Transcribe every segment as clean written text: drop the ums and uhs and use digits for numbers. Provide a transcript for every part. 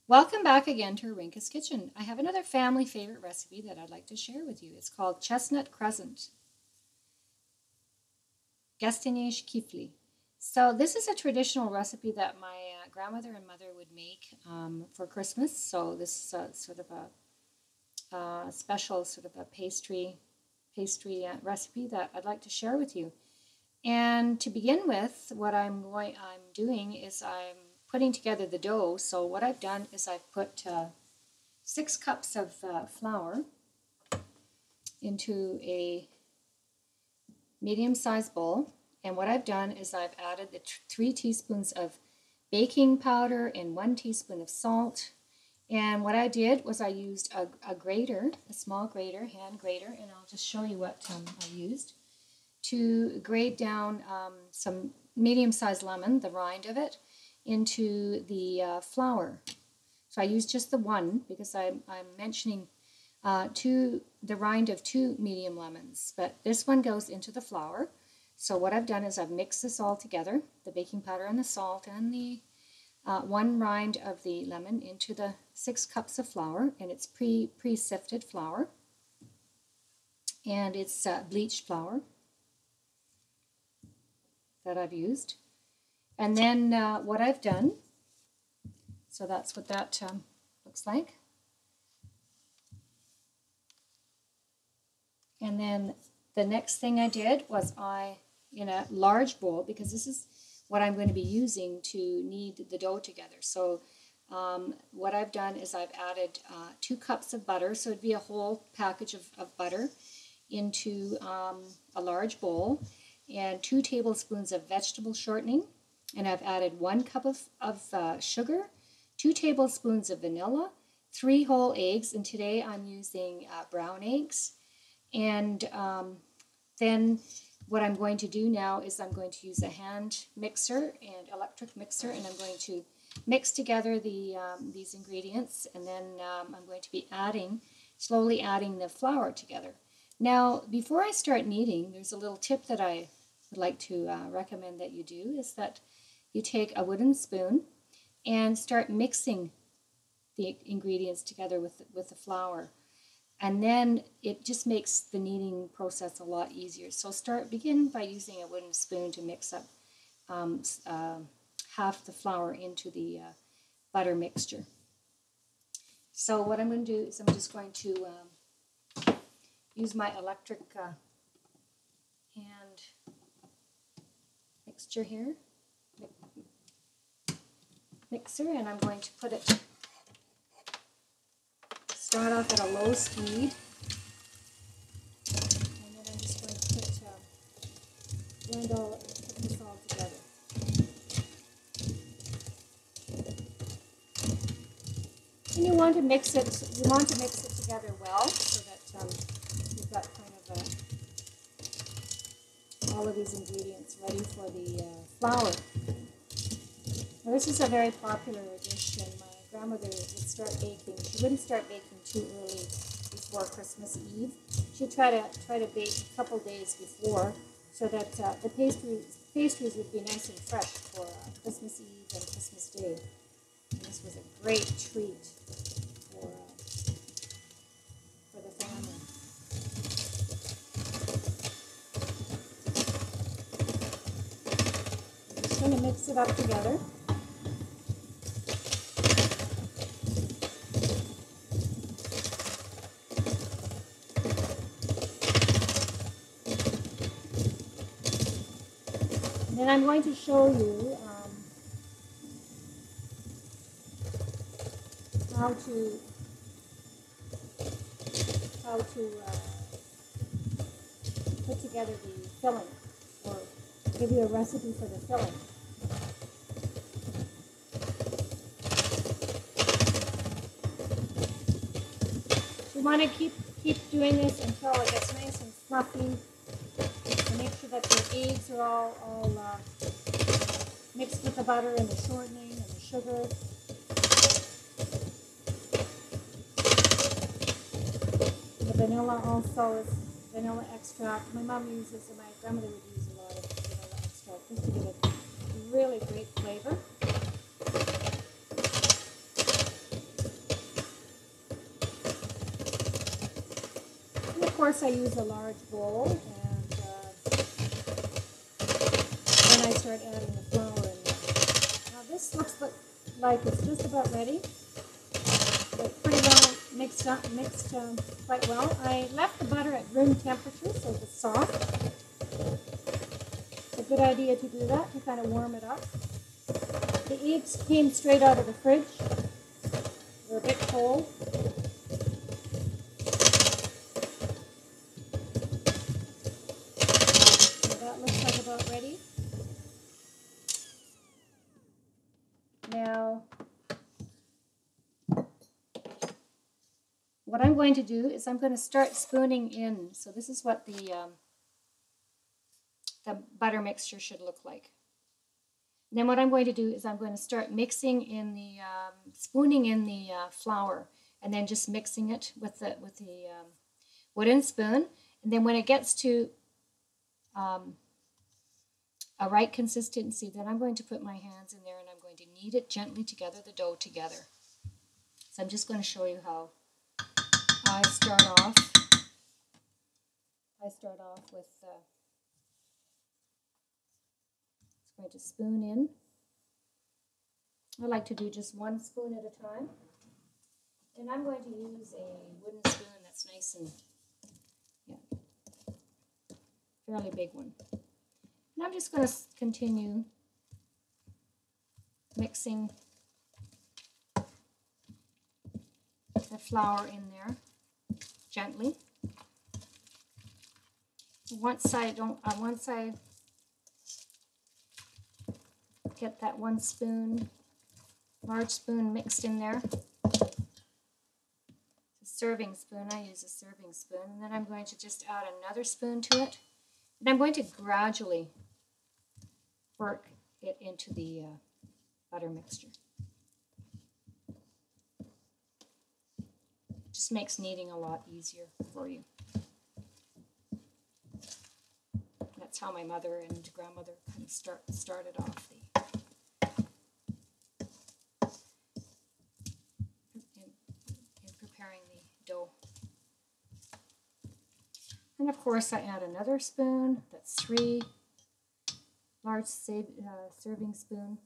Welcome back again to Rinka's Kitchen. I have another family favorite recipe that I'd like to share with you. It's called Chestnut Crescent. Gesztenyés Kifli. So this is a traditional recipe that my grandmother and mother would make for Christmas. So this is sort of a special sort of a pastry recipe that I'd like to share with you. And to begin with, what I'm doing is I'm putting together the dough. So what I've done is I've put 6 cups of flour into a medium-sized bowl. And what I've done is I've added the 3 teaspoons of baking powder and 1 teaspoon of salt. And what I did was I used a grater, a small grater, hand grater, and I'll just show you what I used to grate down some medium-sized lemon, the rind of it, into the flour. So I used just the one because I'm mentioning the rind of 2 medium lemons, but this one goes into the flour. So what I've done is I've mixed this all together, the baking powder and the salt and the 1 rind of the lemon into the 6 cups of flour, and it's pre-sifted flour, and it's bleached flour that I've used. And then what I've done, so that's what that looks like. And then the next thing I did was in a large bowl, because this is what I'm going to be using to knead the dough together. So what I've done is I've added 2 cups of butter, so it'd be a whole package of butter, into a large bowl, and 2 tablespoons of vegetable shortening, and I've added 1 cup of sugar, 2 tablespoons of vanilla, 3 whole eggs, and today I'm using brown eggs. And then what I'm going to do now is I'm going to use a hand mixer and electric mixer, and I'm going to mix together these ingredients, and then I'm going to be slowly adding the flour together. Now, before I start kneading, there's a little tip that I would like to recommend that you do, is that you take a wooden spoon and start mixing the ingredients together with the flour. And then it just makes the kneading process a lot easier. So begin by using a wooden spoon to mix up half the flour into the butter mixture. So what I'm going to do is I'm just going to use my electric hand mixture here, mixer, and I'm going to start off at a low speed, and then I'm just going to put this all together. And you want to mix it together well, so that you've got kind of all of these ingredients ready for the flour. Now, this is a very popular dish, and my grandmother would start baking. She wouldn't start baking too early before Christmas Eve. She'd try to bake a couple days before, so that the pastries would be nice and fresh for Christmas Eve and Christmas Day. And this was a great treat for the family. I'm just going to mix it up together. And I'm going to show you how to put together the filling, or give you a recipe for the filling. You want to keep doing this until it gets nice and fluffy. Make sure that the eggs are all mixed with the butter and the shortening and the sugar. The vanilla also is vanilla extract. My mom uses, and my grandmother would use a lot of vanilla extract just to give it a really great flavor. course, I use a large bowl, and then I start adding the flour in there. Now this looks like it's just about ready. It's pretty well mixed quite well. I left the butter at room temperature so it's soft. It's a good idea to do that, to kind of warm it up. The eggs came straight out of the fridge. They're a bit cold. So that looks like about ready. Now, what I'm going to do is I'm going to start spooning in. So this is what the butter mixture should look like. And then what I'm going to do is I'm going to start mixing in the, spooning in the flour, and then just mixing it with the wooden spoon. And then when it gets to a right consistency, then I'm going to put my hands in there and I'm going to knead it gently together, the dough together. So I'm just going to show you how I start off. I start off with going to spoon in. I like to do just one spoon at a time. And I'm going to use a wooden spoon that's nice and, fairly big one. And I'm just going to continue mixing the flour in there gently. Once I get that one spoon, large spoon mixed in there. It's a serving spoon. I use a serving spoon. And then I'm going to just add another spoon to it. And I'm going to gradually work it into the butter mixture. It just makes kneading a lot easier for you. That's how my mother and grandmother kind of started off in preparing the dough. And of course I add another spoon. That's 3 large serving spoon.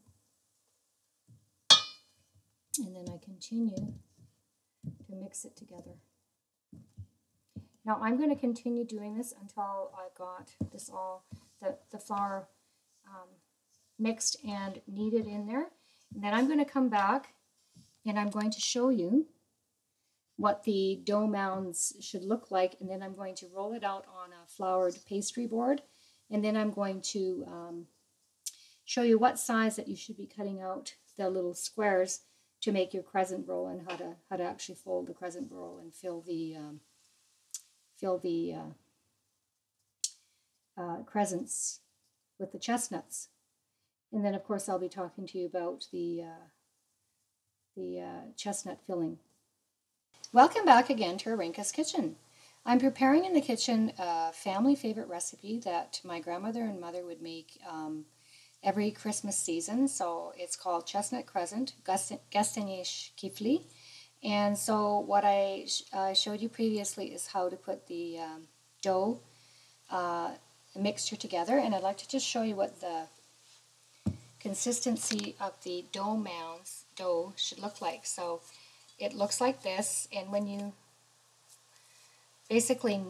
And then I continue to mix it together. Now I'm going to continue doing this until I've got this all, the flour mixed and kneaded in there. And then I'm going to come back and I'm going to show you what the dough mounds should look like. And then I'm going to roll it out on a floured pastry board. And then I'm going to show you what size that you should be cutting out the little squares to make your crescent roll, and how to actually fold the crescent roll and fill the crescents with the chestnuts. And then of course I'll be talking to you about the chestnut filling. Welcome back again to Arinka's Kitchen. I'm preparing in the kitchen a family favorite recipe that my grandmother and mother would make every Christmas season. So it's called Chestnut Crescent, Gesztenyés Kifli. And so what I showed you previously is how to put the dough mixture together. And I'd like to just show you what the consistency of the dough should look like. So it looks like this. And when you basically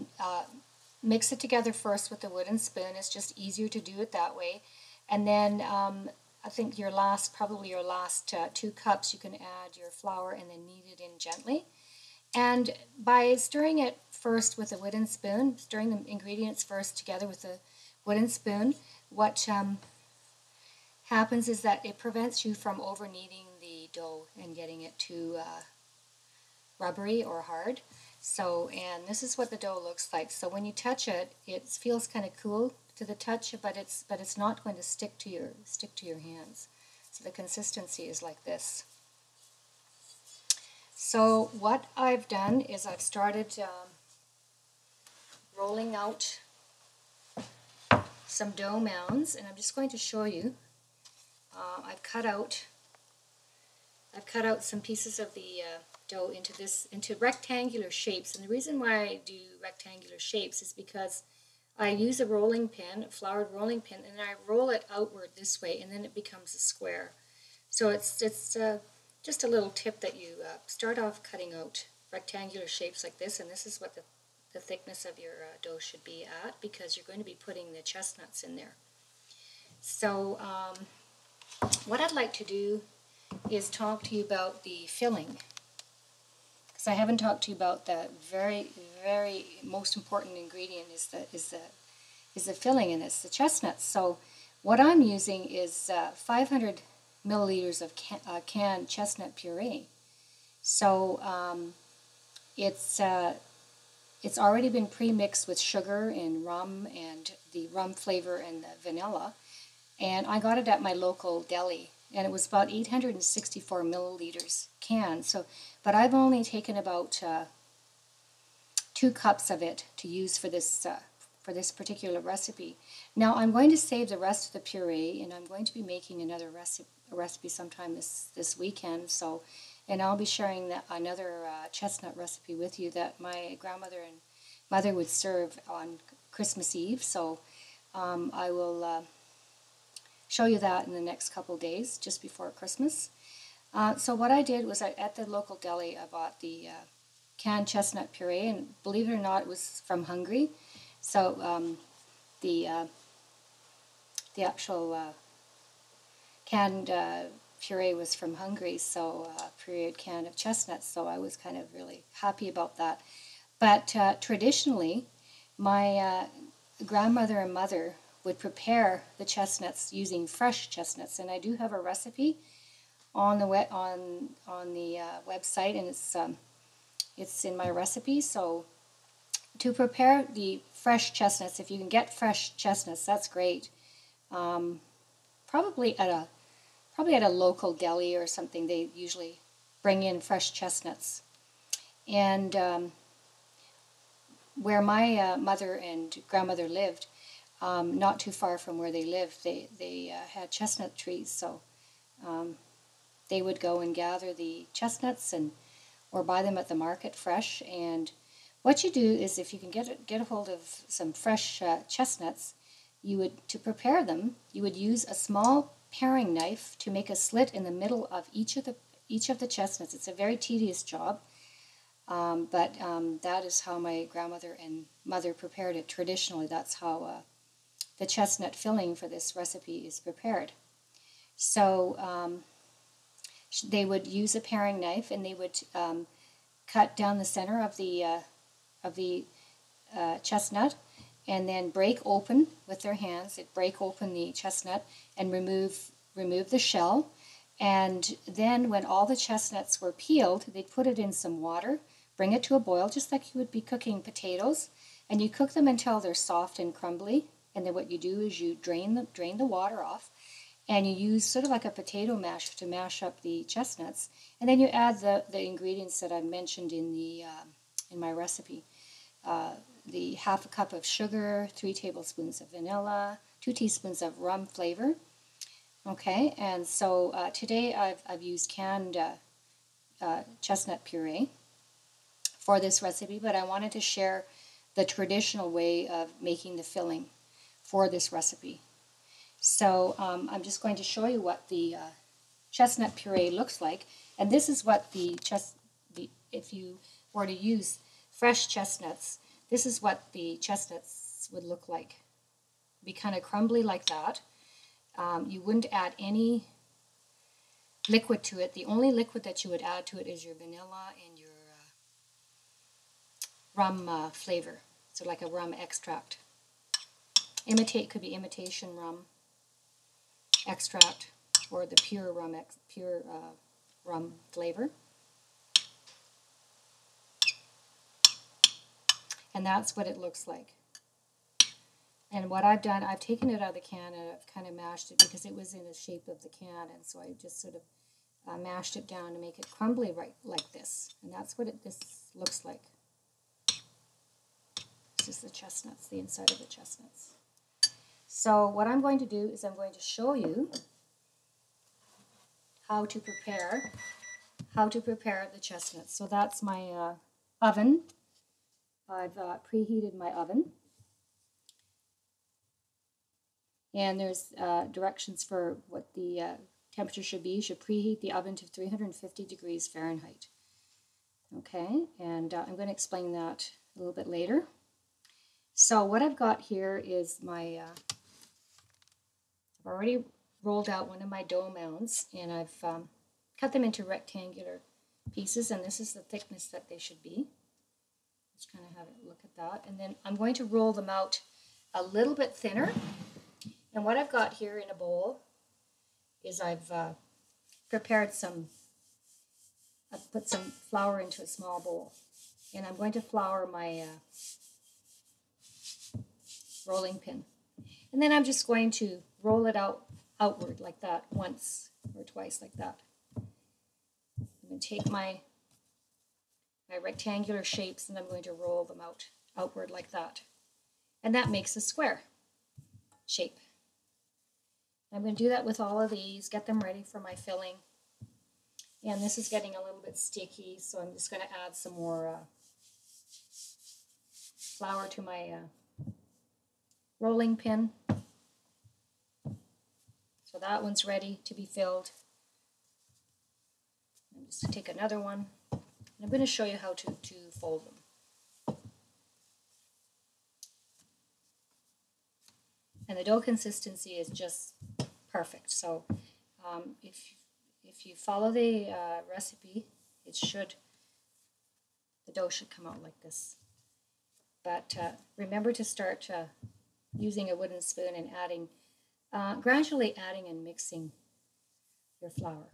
mix it together first with the wooden spoon, it's just easier to do it that way. And then I think probably your last 2 cups, you can add your flour and then knead it in gently. And by stirring it first with a wooden spoon, stirring the ingredients first together with a wooden spoon, what happens is that it prevents you from over kneading the dough and getting it too rubbery or hard. So, and this is what the dough looks like. So when you touch it, it feels kind of cool to the touch, but it's not going to stick to your hands. So the consistency is like this. So what I've done is I've started rolling out some dough mounds, and I'm just going to show you. I've cut out some pieces of the dough into rectangular shapes. And the reason why I do rectangular shapes is because I use a rolling pin, a floured rolling pin, and I roll it outward this way, and then it becomes a square. So it's just a little tip that you start off cutting out rectangular shapes like this, and this is what the thickness of your dough should be at, because you're going to be putting the chestnuts in there. So what I'd like to do is talk to you about the filling, because I haven't talked to you about the very, very most important ingredient is the filling in this, the chestnuts. So what I'm using is 500 milliliters of canned chestnut puree. So it's already been pre-mixed with sugar and rum and the rum flavor and the vanilla, and I got it at my local deli, and it was about 864 milliliters canned. So, but I've only taken about 2 cups of it to use for this particular recipe. Now I'm going to save the rest of the puree, and I'm going to be making another recipe sometime this weekend. So, and I'll be sharing another chestnut recipe with you that my grandmother and mother would serve on Christmas Eve. So I will show you that in the next couple days, just before Christmas. So what I did was at the local deli, I bought the canned chestnut puree, and believe it or not, it was from Hungary. So the actual canned puree was from Hungary, so pureed can of chestnuts, so I was kind of really happy about that. But traditionally, my grandmother and mother would prepare the chestnuts using fresh chestnuts, and I do have a recipe on the website, and it's in my recipe. So to prepare the fresh chestnuts, if you can get fresh chestnuts, that's great. Probably at a local deli or something, they usually bring in fresh chestnuts. And where my mother and grandmother lived, not too far from where they lived, they had chestnut trees, so they would go and gather the chestnuts or buy them at the market fresh. And what you do is, if you can get a hold of some fresh chestnuts, to prepare them, you would use a small paring knife to make a slit in the middle of each of the chestnuts. It's a very tedious job, but that is how my grandmother and mother prepared it traditionally. That's how the chestnut filling for this recipe is prepared. So they would use a paring knife, and they would cut down the center of the chestnut, and then break open with their hands. They'd break open the chestnut and remove the shell. And then when all the chestnuts were peeled, they'd put it in some water, bring it to a boil, just like you would be cooking potatoes, and you cook them until they're soft and crumbly. And then what you do is you drain the water off, and you use sort of like a potato masher to mash up the chestnuts. And then you add the ingredients that I mentioned in my recipe. The half a cup of sugar, 3 tablespoons of vanilla, 2 teaspoons of rum flavor. Okay, and so today I've used canned chestnut puree for this recipe, but I wanted to share the traditional way of making the filling for this recipe. So I'm just going to show you what the chestnut puree looks like, and this is what if you were to use fresh chestnuts, this is what the chestnuts would look like. Be kind of crumbly like that. You wouldn't add any liquid to it. The only liquid that you would add to it is your vanilla and your rum flavor, so like a rum extract. Could be imitation rum extract, or the pure rum flavor. And that's what it looks like. And what I've done, I've taken it out of the can and I've kind of mashed it because it was in the shape of the can, and so I just sort of mashed it down to make it crumbly right like this. And that's what this looks like. This is the chestnuts, the inside of the chestnuts. So what I'm going to do is I'm going to show you how to prepare how to prepare the chestnuts. So that's my oven. I've preheated my oven. And there's directions for what the temperature should be. You should preheat the oven to 350 degrees Fahrenheit. Okay, and I'm going to explain that a little bit later. So what I've got here is my, I've already rolled out one of my dough mounds, and I've cut them into rectangular pieces, and this is the thickness that they should be. Just kind of have a look at that. And then I'm going to roll them out a little bit thinner. And what I've got here in a bowl is I've prepared I've put some flour into a small bowl. And I'm going to flour my rolling pin. And then I'm just going to roll it outward like that, once or twice like that. I'm going to take my rectangular shapes and I'm going to roll them outward like that. And that makes a square shape. I'm going to do that with all of these, get them ready for my filling. And this is getting a little bit sticky, so I'm just going to add some more flour to my rolling pin. So that one's ready to be filled. I'm just going to take another one. And I'm going to show you how to fold them. And the dough consistency is just perfect. So if you follow the recipe, the dough should come out like this. But remember to start using a wooden spoon and gradually adding and mixing your flour.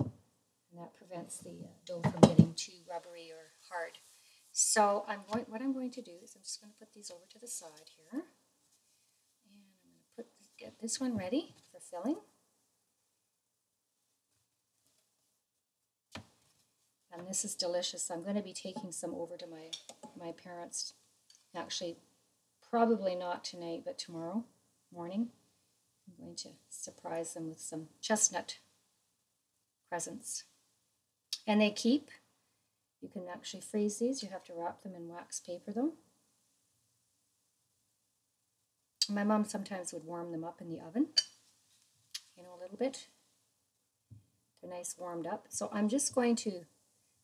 And that prevents the dough from getting too rubbery or hard. So what I'm going to do is I'm just going to put these over to the side here. And I'm going to get this one ready for filling. And this is delicious. I'm going to be taking some over to my parents. Actually, probably not tonight, but tomorrow morning. I'm going to surprise them with some chestnut crescents. And they keep. You can actually freeze these. You have to wrap them in wax paper though. My mom sometimes would warm them up in the oven, a little bit. They're nice warmed up. So I'm just going to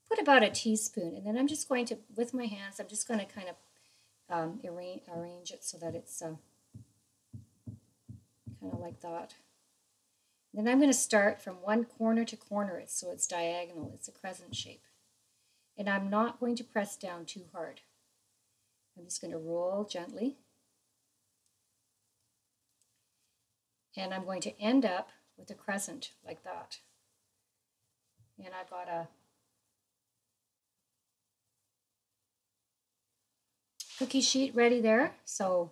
put about a teaspoon, and then I'm just going to, with my hands, I'm just going to kind of arrange it so that it's kind of like that. Then I'm going to start from one corner to corner it so it's diagonal. It's a crescent shape. And I'm not going to press down too hard. I'm just going to roll gently. And I'm going to end up with a crescent like that. And I've got a cookie sheet ready there. So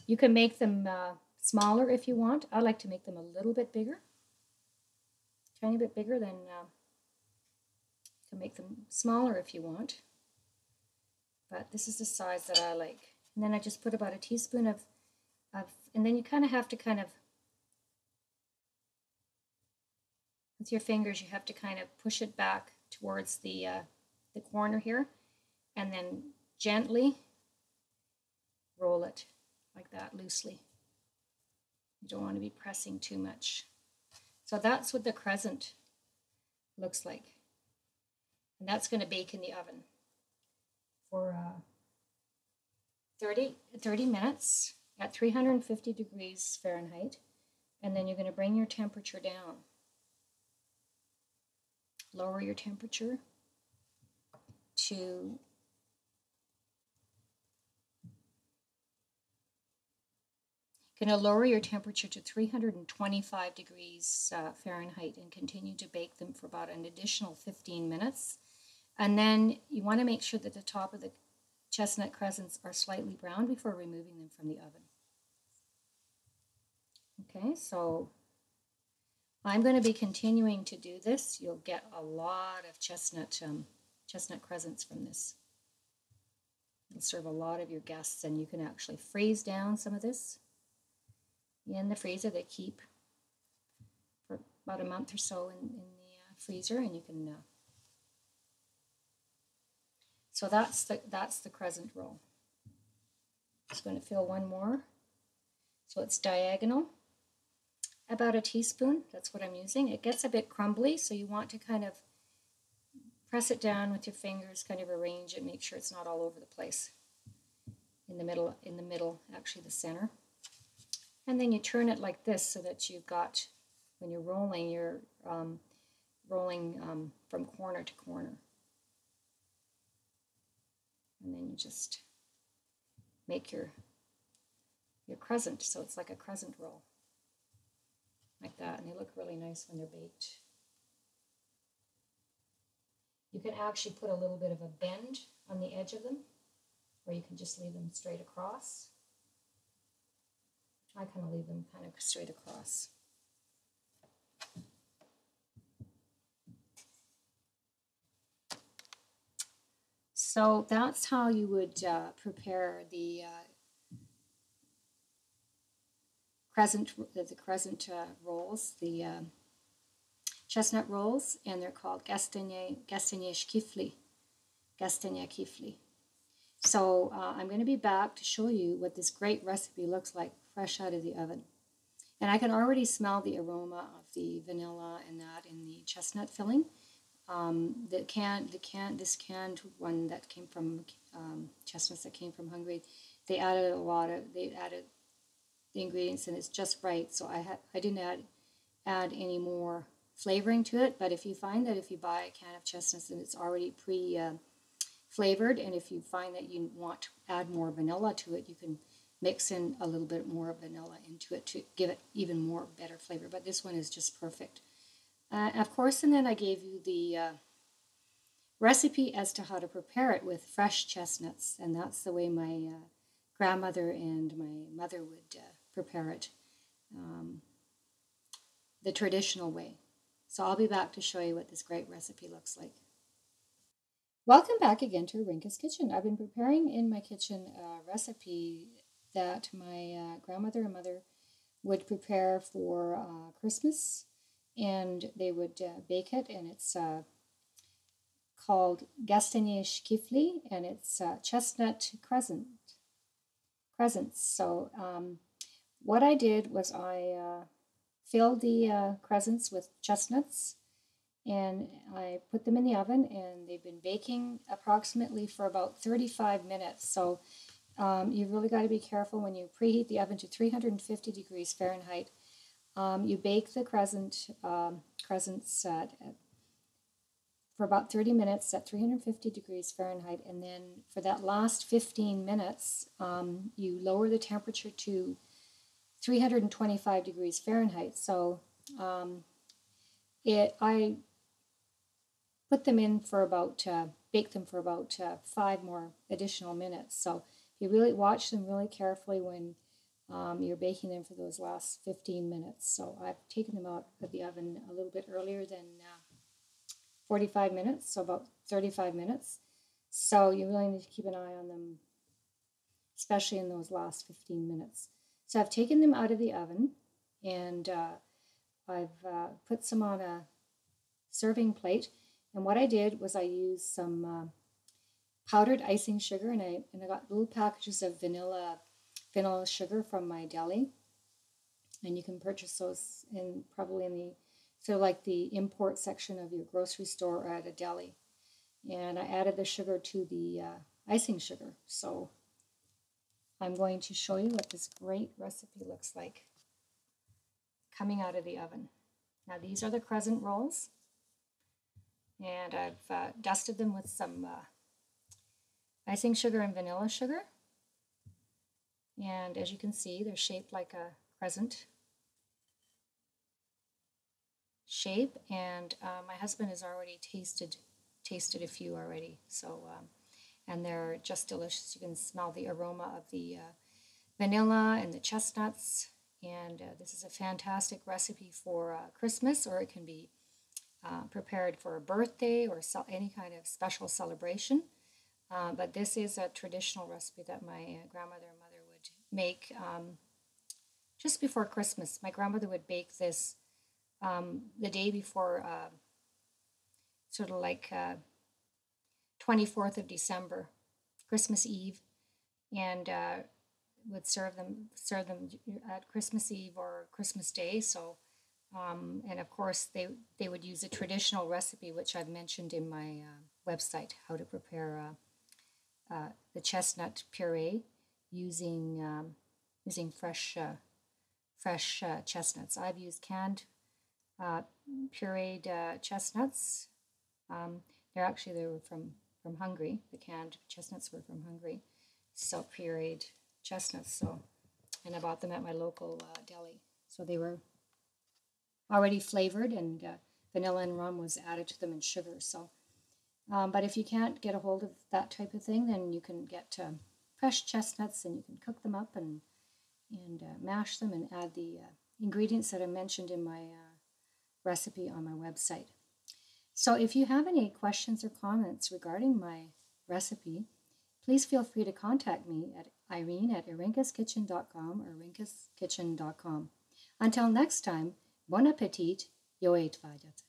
you can make them smaller if you want. I like to make them a little bit bigger. Tiny bit bigger, then you can make them smaller if you want. But this is the size that I like. And then I just put about a teaspoon of and then you kind of have to with your fingers, you have to kind of push it back towards the corner here, and then gently roll it like that loosely. You don't want to be pressing too much. So that's what the crescent looks like. And that's going to bake in the oven for 30 minutes at 350 degrees Fahrenheit. And then you're going to bring your temperature down. Lower your temperature to going to lower your temperature to 325 degrees Fahrenheit and continue to bake them for about an additional 15 minutes. And then you want to make sure that the top of the chestnut crescents are slightly brown before removing them from the oven. Okay, so I'm going to be continuing to do this. You'll get a lot of chestnut crescents from this. It'll serve a lot of your guests, and you can actually freeze down some of this in the freezer. They keep for about a month or so in the freezer, and you can. So that's the crescent roll. Just going to fill one more. So it's diagonal. About a teaspoon, that's what I'm using. It gets a bit crumbly, so you want to kind of press it down with your fingers, kind of arrange it, make sure it's not all over the place. In the middle, actually the center. And then you turn it like this so that you've got, when you're rolling from corner to corner. And then you just make your crescent, so it's like a crescent roll. Like that, and they look really nice when they're baked. You can actually put a little bit of a bend on the edge of them, or you can just leave them straight across. I kind of leave them kind of straight across. So that's how you would prepare the crescent rolls, the chestnut rolls, and they're called Gesztenyés Kifli. Gesztenyés Kifli. So I'm going to be back to show you what this great recipe looks like fresh out of the oven. And I can already smell the aroma of the vanilla and that in the chestnut filling. This canned one that came from chestnuts that came from Hungary, they added the ingredients, and it's just right. So I didn't add any more flavoring to it. But if you find that if you buy a can of chestnuts and it's already flavored, and if you find that you want to add more vanilla to it, you can mix in a little bit more vanilla into it to give it even more better flavor. But this one is just perfect. Of course, and then I gave you the recipe as to how to prepare it with fresh chestnuts, and that's the way my grandmother and my mother would prepare it, the traditional way. So I'll be back to show you what this great recipe looks like. Welcome back again to Rinka's Kitchen. I've been preparing in my kitchen a recipe that my grandmother and mother would prepare for Christmas, and they would bake it, and it's called Gesztenyés Kifli, and it's chestnut crescents. So what I did was I filled the crescents with chestnuts, and I put them in the oven, and they've been baking approximately for about 35 minutes. So you've really got to be careful when you preheat the oven to 350 degrees Fahrenheit. You bake the crescents for about 30 minutes at 350 degrees Fahrenheit, and then for that last 15 minutes, you lower the temperature to 325 degrees Fahrenheit. So I put them in for about, bake them for about 5 more additional minutes. So you really watch them really carefully when you're baking them for those last 15 minutes. So I've taken them out of the oven a little bit earlier than 45 minutes, so about 35 minutes. So you really need to keep an eye on them, especially in those last 15 minutes. So I've taken them out of the oven, and I've put some on a serving plate. And what I did was I used some powdered icing sugar, and I got little packages of vanilla sugar from my deli. And you can purchase those probably in the like the import section of your grocery store or at a deli. And I added the sugar to the icing sugar. So I'm going to show you what this great recipe looks like coming out of the oven. Now these are the crescent rolls, and I've dusted them with some icing sugar and vanilla sugar. And as you can see, they're shaped like a crescent shape, and my husband has already tasted a few already, so and they're just delicious. You can smell the aroma of the vanilla and the chestnuts, and this is a fantastic recipe for Christmas, or it can be prepared for a birthday or any kind of special celebration. But this is a traditional recipe that my grandmother and mother would make just before Christmas. My grandmother would bake this the day before sort of like 24th of December, Christmas Eve, and would serve them at Christmas Eve or Christmas Day. So, and of course, they would use a traditional recipe, which I've mentioned in my website, how to prepare the chestnut puree using using fresh chestnuts. I've used canned pureed chestnuts. They were from Hungary. The canned chestnuts were from Hungary, so pureed chestnuts. So, and I bought them at my local deli. So they were already flavored, and vanilla and rum was added to them, and sugar. So, but if you can't get a hold of that type of thing, then you can get fresh chestnuts, and you can cook them up and mash them and add the ingredients that I mentioned in my recipe on my website. So if you have any questions or comments regarding my recipe, please feel free to contact me at irene@irinkaskitchen.com or irinkaskitchen.com. Until next time, bon appetit, jo eet vadet.